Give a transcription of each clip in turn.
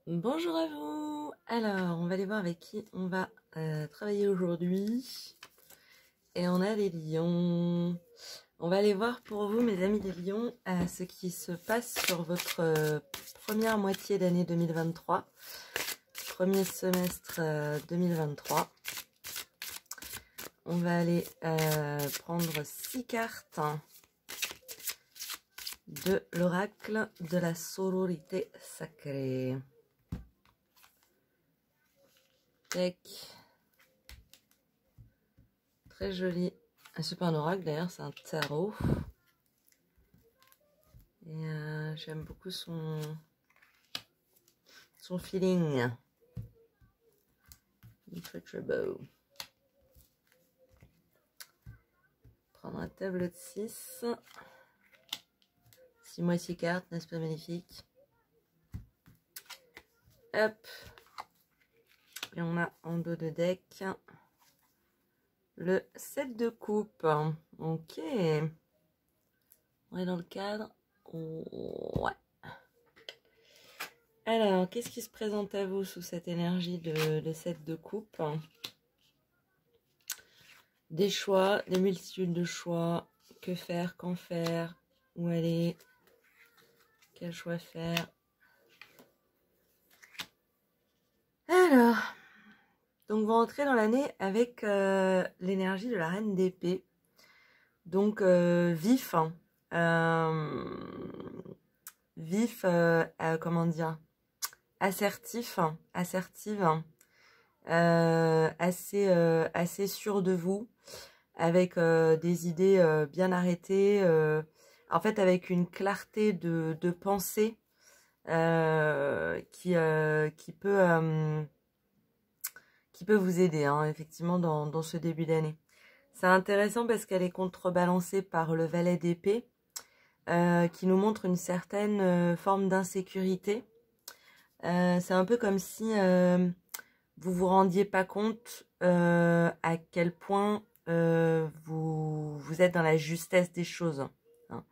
Bonjour à vous. Alors, on va aller voir avec qui on va travailler aujourd'hui. Et on a les lions. On va aller voir pour vous, mes amis des lions, ce qui se passe sur votre première moitié d'année 2023. Premier semestre 2023. On va aller prendre 6 cartes de l'oracle de la sororité sacrée. Tac. Très joli. C'est pas un oracle d'ailleurs, c'est un tarot. Et j'aime beaucoup son feeling. Il est très très beau. Prendre un tableau de 6. 6 moitiés cartes, n'est-ce pas magnifique? Hop. Et on a en dos de deck le 7 de coupe. Ok. On est dans le cadre. Ouais. Alors, qu'est-ce qui se présente à vous sous cette énergie de 7 de coupe? Des choix, des multitudes de choix. Que faire, quand faire, où aller, quel choix faire. Alors, donc vous rentrez dans l'année avec l'énergie de la reine d'épée. Donc vif, vif, comment dire, assertif, assertive, assez sûr de vous, avec des idées bien arrêtées, en fait avec une clarté de pensée qui peut vous aider, hein, effectivement, dans ce début d'année. C'est intéressant parce qu'elle est contrebalancée par le valet d'épée, qui nous montre une certaine forme d'insécurité. C'est un peu comme si vous vous rendiez pas compte à quel point vous êtes dans la justesse des choses. Hein.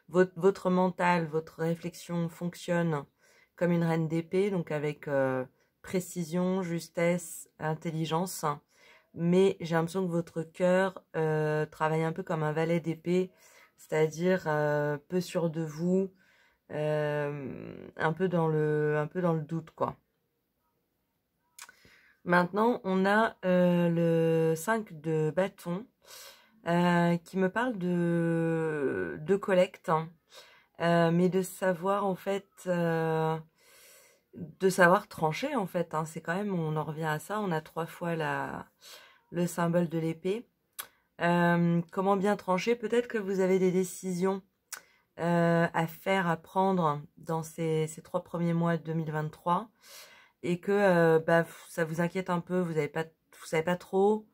Votre mental, votre réflexion fonctionne comme une reine d'épée, donc avec précision, justesse, intelligence. Mais j'ai l'impression que votre cœur travaille un peu comme un valet d'épée, c'est-à-dire peu sûr de vous, un peu dans le doute, quoi. Maintenant, on a le 5 de bâton qui me parle de collecte, hein, mais de savoir en fait, de savoir trancher en fait. Hein, c'est quand même, on en revient à ça, on a 3 fois le symbole de l'épée. Comment bien trancher? Peut-être que vous avez des décisions à faire, à prendre dans ces 3 premiers mois de 2023 et que bah, ça vous inquiète un peu, vous savez pas trop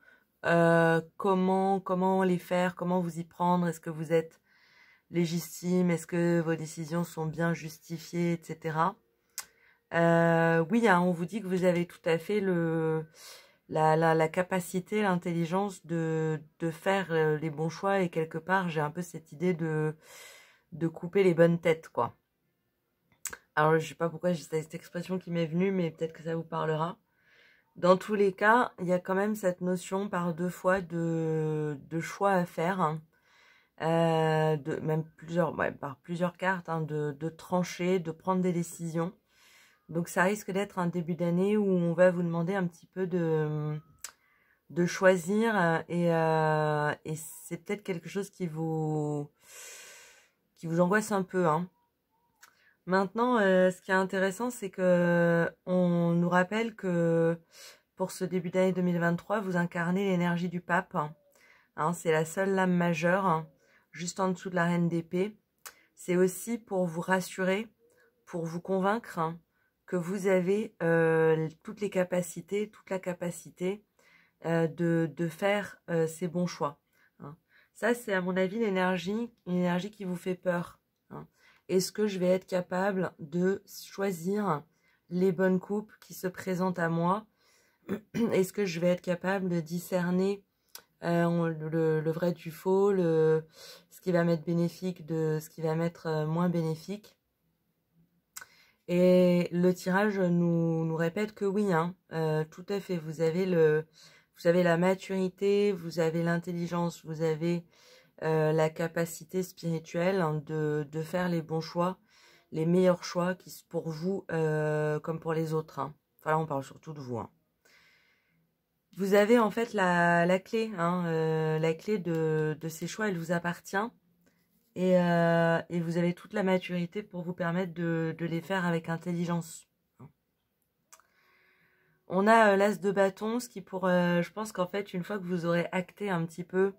comment les faire, comment vous y prendre, est-ce que vous êtes légitime, est-ce que vos décisions sont bien justifiées, etc. Oui, hein, on vous dit que vous avez tout à fait la capacité, l'intelligence de faire les bons choix et quelque part j'ai un peu cette idée de couper les bonnes têtes, quoi. Alors je sais pas pourquoi j'ai cette expression qui m'est venue, mais peut-être que ça vous parlera. Dans tous les cas, il y a quand même cette notion par 2 fois de choix à faire, hein. Même par plusieurs cartes, hein, de trancher, de prendre des décisions. Donc ça risque d'être un début d'année où on va vous demander un petit peu de choisir et c'est peut-être quelque chose qui vous angoisse un peu, hein. Maintenant, ce qui est intéressant, c'est que on nous rappelle que pour ce début d'année 2023, vous incarnez l'énergie du pape. Hein, c'est la seule lame majeure, hein, juste en dessous de la reine d'épée. C'est aussi pour vous rassurer, pour vous convaincre, hein, que vous avez toute la capacité de faire ces bons choix. Hein. Ça, c'est à mon avis une énergie qui vous fait peur. Hein. Est-ce que je vais être capable de choisir les bonnes coupes qui se présentent à moi? Est-ce que je vais être capable de discerner le vrai du faux, ce qui va m'être bénéfique de ce qui va m'être moins bénéfique? Et le tirage nous répète que oui, hein, tout à fait, vous avez la maturité, vous avez l'intelligence, vous avez la capacité spirituelle, hein, de faire les bons choix, les meilleurs choix qui pour vous comme pour les autres, hein. Enfin là on parle surtout de vous, hein. Vous avez en fait la clé, hein, la clé de ces choix, elle vous appartient. Et vous avez toute la maturité pour vous permettre de les faire avec intelligence. On a l'as de bâton, ce qui je pense qu'en fait, une fois que vous aurez acté un petit peu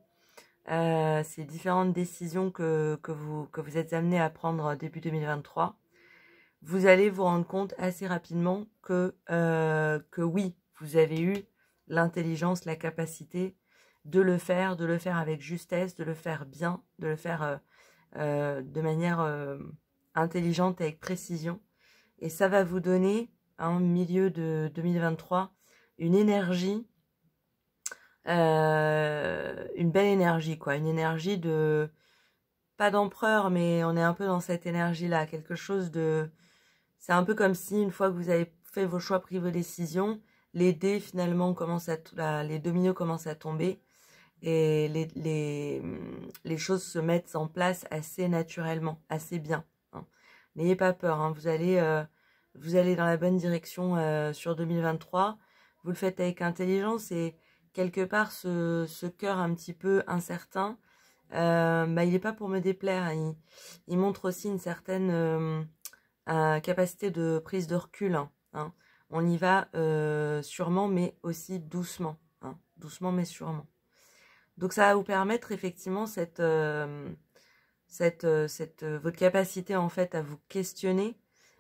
ces différentes décisions que vous êtes amené à prendre début 2023, vous allez vous rendre compte assez rapidement que oui, vous avez eu l'intelligence, la capacité de le faire avec justesse, de le faire bien, de le faire de manière intelligente, avec précision. Et ça va vous donner, hein, milieu de 2023, une énergie, une belle énergie, quoi. Une énergie de, pas d'empereur, mais on est un peu dans cette énergie-là. Quelque chose de... C'est un peu comme si, une fois que vous avez fait vos choix, pris vos décisions, les dés, finalement, les dominos commencent à tomber. Et les choses se mettent en place assez naturellement, assez bien, hein. N'ayez pas peur, hein, vous allez dans la bonne direction sur 2023. Vous le faites avec intelligence et quelque part ce cœur un petit peu incertain, il n'est pas pour me déplaire. Il montre aussi une certaine capacité de prise de recul, hein. On y va sûrement, mais aussi doucement, hein, doucement mais sûrement. Donc ça va vous permettre effectivement votre capacité en fait à vous questionner,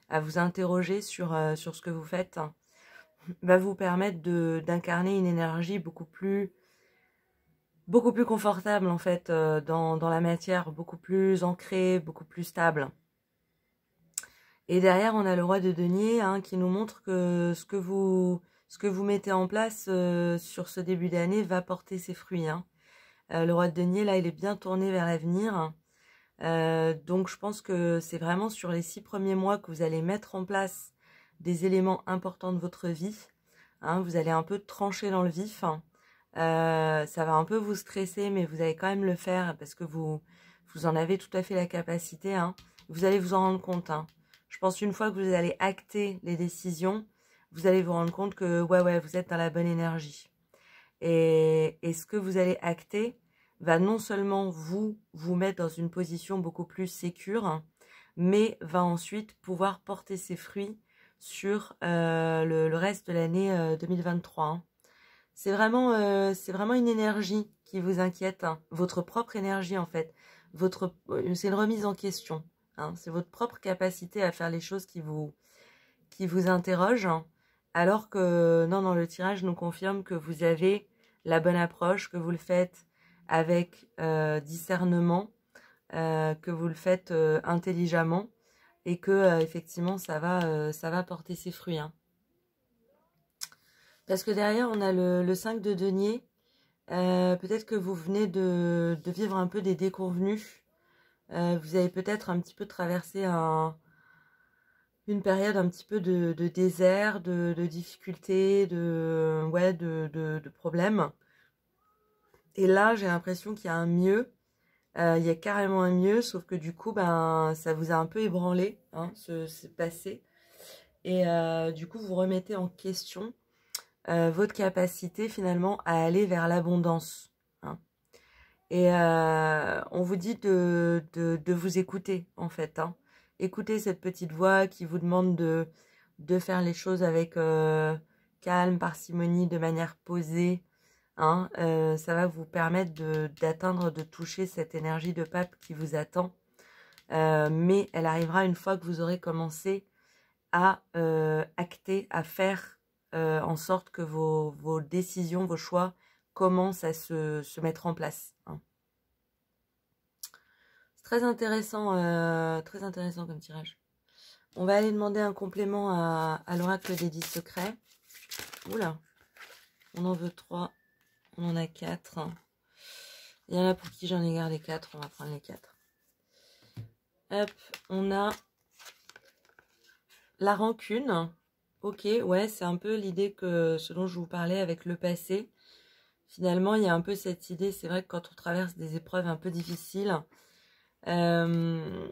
à vous interroger sur ce que vous faites, hein, va vous permettre d'incarner une énergie beaucoup plus confortable en fait dans la matière, beaucoup plus ancrée, beaucoup plus stable. Et derrière on a le roi de denier, hein, qui nous montre que ce que vous mettez en place sur ce début d'année va porter ses fruits, hein. Le roi de denier, là, il est bien tourné vers l'avenir. Donc, je pense que c'est vraiment sur les 6 premiers mois que vous allez mettre en place des éléments importants de votre vie, hein. Vous allez un peu trancher dans le vif, hein. Ça va un peu vous stresser, mais vous allez quand même le faire parce que vous en avez tout à fait la capacité, hein. Vous allez vous en rendre compte, hein. Je pense une fois que vous allez acter les décisions, vous allez vous rendre compte que ouais, vous êtes dans la bonne énergie. Et ce que vous allez acter va non seulement vous mettre dans une position beaucoup plus sécure, hein, mais va ensuite pouvoir porter ses fruits sur le reste de l'année 2023, hein. C'est vraiment une énergie qui vous inquiète, hein, votre propre énergie en fait. C'est une remise en question, hein, c'est votre propre capacité à faire les choses qui vous interrogent, hein. Alors que non, le tirage nous confirme que vous avez la bonne approche, que vous le faites avec discernement, que vous le faites intelligemment et que effectivement ça va porter ses fruits, hein. Parce que derrière on a le 5 de denier. Peut-être que vous venez de vivre un peu des déconvenus. Vous avez peut-être un petit peu traversé une période un petit peu de désert, de difficultés, de problèmes. Et là, j'ai l'impression qu'il y a un mieux. Il y a carrément un mieux, sauf que du coup, ben, ça vous a un peu ébranlé, hein, ce passé. Et du coup, vous remettez en question votre capacité finalement à aller vers l'abondance, hein. Et on vous dit de vous écouter, en fait, hein. Écoutez cette petite voix qui vous demande de faire les choses avec calme, parcimonie, de manière posée, hein. Ça va vous permettre d'atteindre, de toucher cette énergie de pape qui vous attend. Mais elle arrivera une fois que vous aurez commencé à acter, à faire en sorte que vos décisions, vos choix commencent à se mettre en place, hein. C'est très intéressant comme tirage. On va aller demander un complément à l'oracle des 10 secrets. Oula, on en veut 3, on en a 4. Il y en a pour qui j'en ai gardé 4, on va prendre les 4. Hop, on a la rancune, ok, ouais, c'est un peu l'idée que ce dont je vous parlais avec le passé. Finalement, il y a un peu cette idée, c'est vrai que quand on traverse des épreuves un peu difficiles, euh,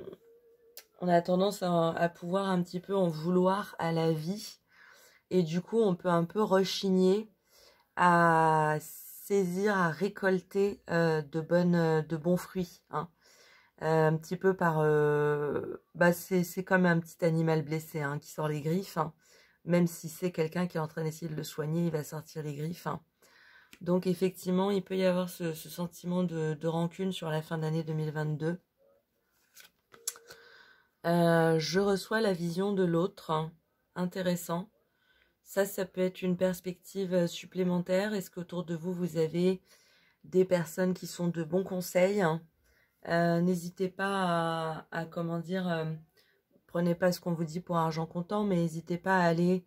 on a tendance à pouvoir un petit peu en vouloir à la vie. Et du coup, on peut un peu rechigner à saisir, à récolter de bons fruits. Hein. Un petit peu par... bah c'est comme un petit animal blessé hein, qui sort les griffes. Hein. Même si c'est quelqu'un qui est en train d'essayer de le soigner, il va sortir les griffes. Hein. Donc effectivement, il peut y avoir ce sentiment de rancune sur la fin d'année 2022. Je reçois la vision de l'autre. Hein. Intéressant. Ça peut être une perspective supplémentaire. Est-ce qu'autour de vous, vous avez des personnes qui sont de bons conseils? N'hésitez pas comment dire, prenez pas ce qu'on vous dit pour argent comptant, mais n'hésitez pas à aller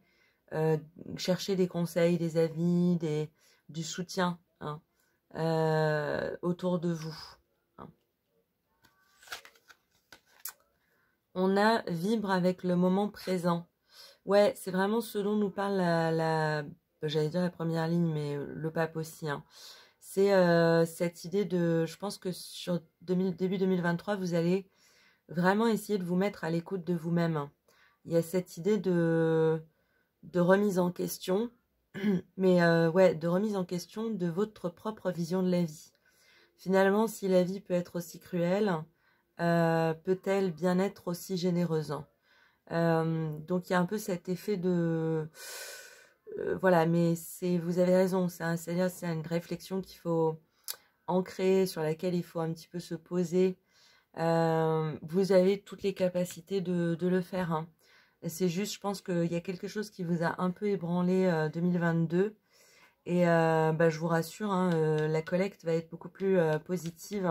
chercher des conseils, des avis, du soutien hein, autour de vous. Hein. On a vibre avec le moment présent. Ouais, c'est vraiment ce dont nous parle j'allais dire la première ligne, mais le pape aussi. Hein. C'est cette idée de, je pense que sur début 2023, vous allez vraiment essayer de vous mettre à l'écoute de vous-même. Hein. Il y a cette idée de remise en question, mais ouais, de remise en question de votre propre vision de la vie. Finalement, si la vie peut être aussi cruelle, peut-elle bien être aussi généreuse? Hein. Donc il y a un peu cet effet de voilà, mais vous avez raison, c'est une réflexion qu'il faut ancrer, sur laquelle il faut un petit peu se poser. Vous avez toutes les capacités de le faire. Hein. C'est juste, je pense qu'il y a quelque chose qui vous a un peu ébranlé 2022. Et bah, je vous rassure, hein, la collecte va être beaucoup plus positive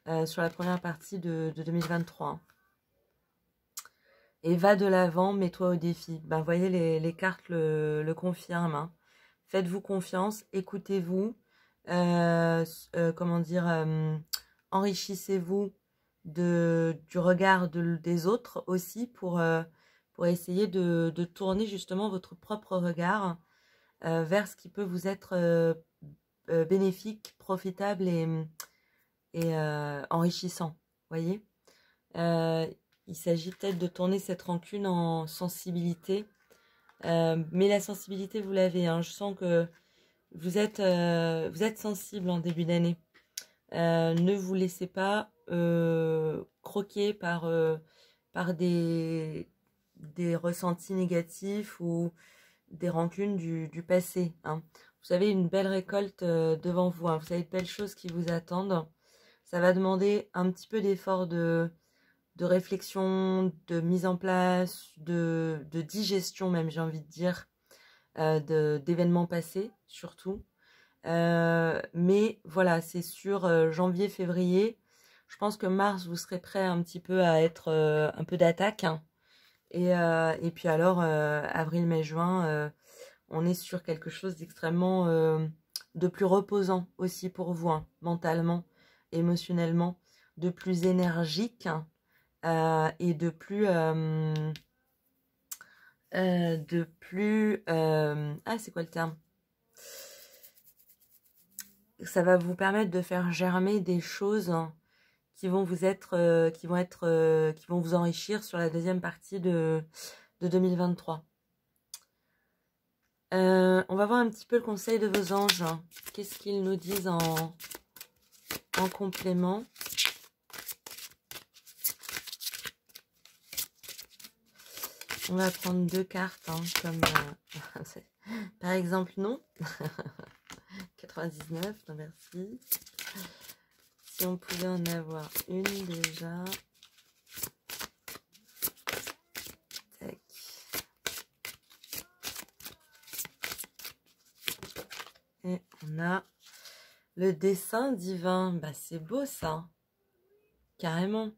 hein, sur la première partie de 2023. Hein. Et va de l'avant, mets-toi au défi. Ben, vous voyez, les cartes le confirment. Hein. Faites-vous confiance, écoutez-vous, comment dire, enrichissez-vous du regard des autres aussi pour essayer de tourner justement votre propre regard vers ce qui peut vous être bénéfique, profitable et enrichissant. Voyez il s'agit peut-être de tourner cette rancune en sensibilité. Mais la sensibilité, vous l'avez. Hein. Je sens que vous êtes sensible en début d'année. Ne vous laissez pas croquer par des ressentis négatifs ou des rancunes du passé. Hein. Vous avez une belle récolte devant vous. Hein. Vous avez de belles choses qui vous attendent. Ça va demander un petit peu d'effort de réflexion, de mise en place, de digestion même, j'ai envie de dire, d'événements passés surtout. Mais voilà, c'est sur janvier, février. Je pense que mars, vous serez prêt un petit peu à être un peu d'attaque. Hein. Et puis alors, avril, mai, juin, on est sur quelque chose d'extrêmement de plus reposant aussi pour vous, hein, mentalement, émotionnellement, de plus énergique. Hein, et de plus ah c'est quoi le terme, ça va vous permettre de faire germer des choses qui vont vous être qui vont vous enrichir sur la deuxième partie de 2023. On va voir un petit peu le conseil de vos anges. Qu'est-ce qu'ils nous disent en complément? On va prendre 2 cartes, hein, comme par exemple, non. 99, non merci. Si on pouvait en avoir une déjà. Tac. Et on a le dessein divin. Bah, c'est beau ça. Carrément.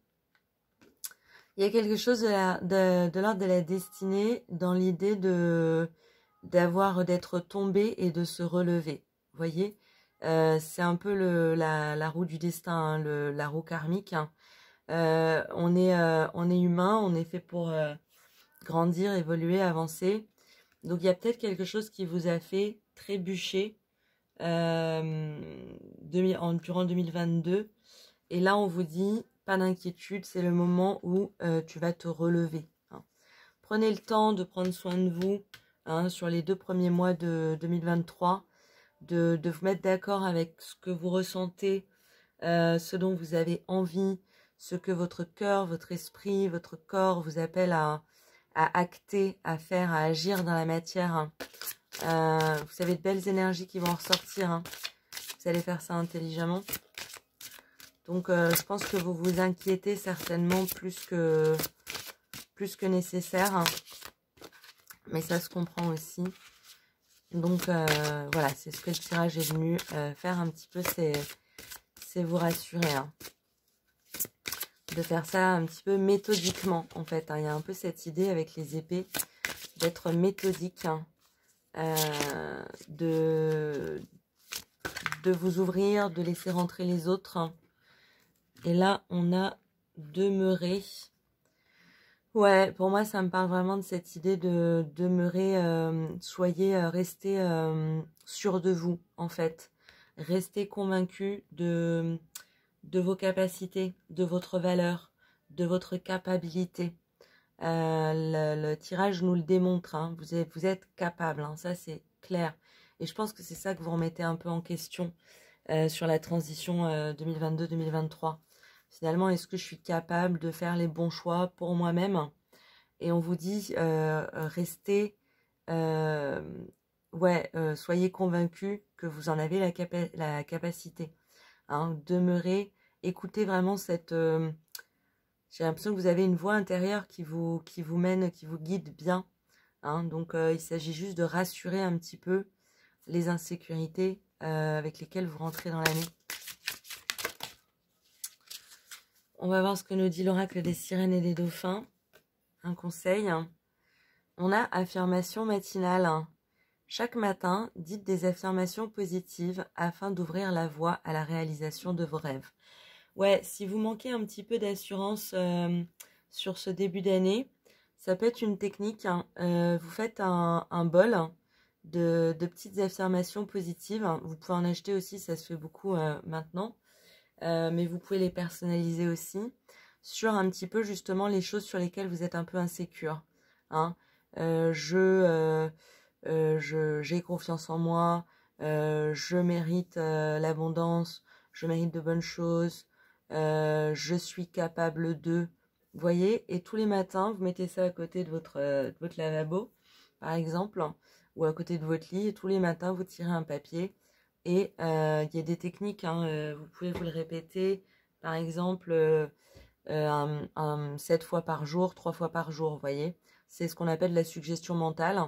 Il y a quelque chose de l'ordre de la destinée dans l'idée d'être tombé et de se relever. Vous voyez, c'est un peu la roue du destin, hein, la roue karmique. Hein. On est humain, on est fait pour grandir, évoluer, avancer. Donc il y a peut-être quelque chose qui vous a fait trébucher durant 2022. Et là, on vous dit, pas d'inquiétude, c'est le moment où tu vas te relever. Hein. Prenez le temps de prendre soin de vous sur les 2 premiers mois de 2023, de vous mettre d'accord avec ce que vous ressentez, ce dont vous avez envie, ce que votre cœur, votre esprit, votre corps vous appelle à acter, à faire, à agir dans la matière. Hein. Vous avez de belles énergies qui vont en ressortir. Hein. Vous allez faire ça intelligemment. Donc, je pense que vous vous inquiétez certainement plus que nécessaire. Hein. Mais ça se comprend aussi. Donc, voilà, c'est ce que le tirage est venu faire un petit peu, c'est vous rassurer. Hein. De faire ça un petit peu méthodiquement, en fait. Hein. Il y a un peu cette idée avec les épées d'être méthodique. Hein. De vous ouvrir, de laisser rentrer les autres. Hein. Et là, on a demeuré. Ouais, pour moi, ça me parle vraiment de cette idée de demeurer. Restez sûr de vous, en fait. Restez convaincu de vos capacités, de votre valeur, de votre capacité. Le tirage nous le démontre. Hein. Vous êtes capable, hein. Ça c'est clair. Et je pense que c'est ça que vous remettez un peu en question sur la transition 2022-2023. Finalement, est-ce que je suis capable de faire les bons choix pour moi-même? Et on vous dit, restez, soyez convaincus que vous en avez la capacité. Hein, demeurez, écoutez vraiment cette... j'ai l'impression que vous avez une voix intérieure qui vous mène, qui vous guide bien. Hein, donc, il s'agit juste de rassurer un petit peu les insécurités avec lesquelles vous rentrez dans l'année. On va voir ce que nous dit l'oracle des sirènes et des dauphins. Un conseil. On a affirmation matinale. Chaque matin, dites des affirmations positives afin d'ouvrir la voie à la réalisation de vos rêves. Ouais, si vous manquez un petit peu d'assurance sur ce début d'année, ça peut être une technique. Hein. Vous faites un bol de petites affirmations positives. Vous pouvez en acheter aussi, ça se fait beaucoup maintenant. Mais vous pouvez les personnaliser aussi sur un petit peu justement les choses sur lesquelles vous êtes un peu insécure. Hein. J'ai confiance en moi, je mérite l'abondance, je mérite de bonnes choses, je suis capable de, vous voyez, et tous les matins, vous mettez ça à côté de votre lavabo, par exemple, ou à côté de votre lit, et tous les matins, vous tirez un papier, et il y a des techniques, hein, vous pouvez vous le répéter, par exemple, 7 fois par jour, 3 fois par jour, vous voyez, c'est ce qu'on appelle la suggestion mentale.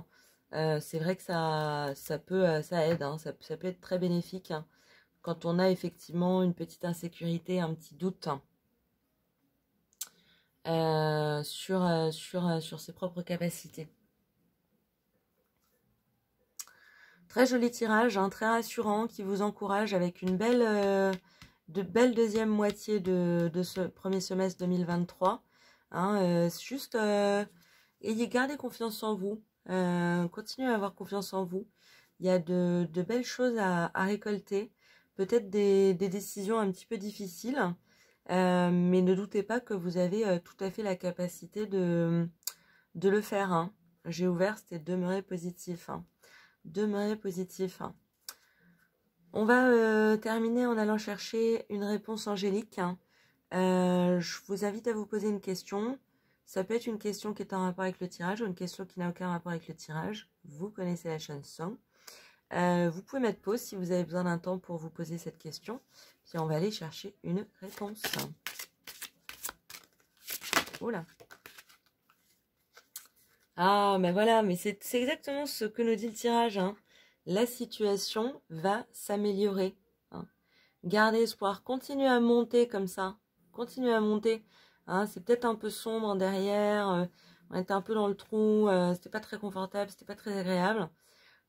C'est vrai que ça aide, hein, ça peut être très bénéfique hein, quand on a effectivement une petite insécurité, un petit doute sur ses propres capacités. Très joli tirage, hein, très rassurant, qui vous encourage avec une belle deuxième moitié de ce premier semestre 2023. Hein, gardez confiance en vous. Continuez à avoir confiance en vous. Il y a de belles choses à récolter. Peut-être des décisions un petit peu difficiles. Mais ne doutez pas que vous avez tout à fait la capacité de le faire. Hein. J'ai ouvert, c'était demeurer positif. Hein. Demeurer positif. Hein. On va terminer en allant chercher une réponse angélique. Hein. Je vous invite à vous poser une question. Ça peut être une question qui est en rapport avec le tirage ou une question qui n'a aucun rapport avec le tirage. Vous connaissez la chanson. Vous pouvez mettre pause si vous avez besoin d'un temps pour vous poser cette question. Puis on va aller chercher une réponse. Oula. Ah, mais voilà, mais c'est exactement ce que nous dit le tirage. Hein. La situation va s'améliorer. Hein. Gardez espoir. Continuez à monter comme ça. Continuez à monter. Hein, c'est peut-être un peu sombre derrière. On était un peu dans le trou. C'était pas très confortable. C'était pas très agréable.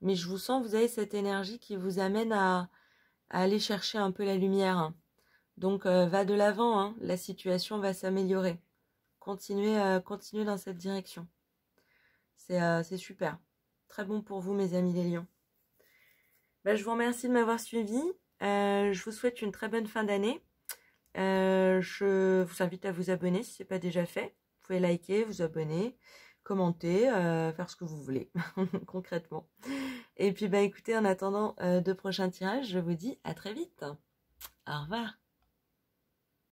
Mais je vous sens, vous avez cette énergie qui vous amène à aller chercher un peu la lumière. Hein. Donc, va de l'avant. Hein. La situation va s'améliorer. Continuez dans cette direction. C'est super. Très bon pour vous, mes amis les lions. Bah, je vous remercie de m'avoir suivi. Je vous souhaite une très bonne fin d'année. Je vous invite à vous abonner si ce n'est pas déjà fait. Vous pouvez liker, vous abonner, commenter, faire ce que vous voulez, concrètement. Et puis, bah, écoutez, en attendant de prochains tirages, je vous dis à très vite. Au revoir.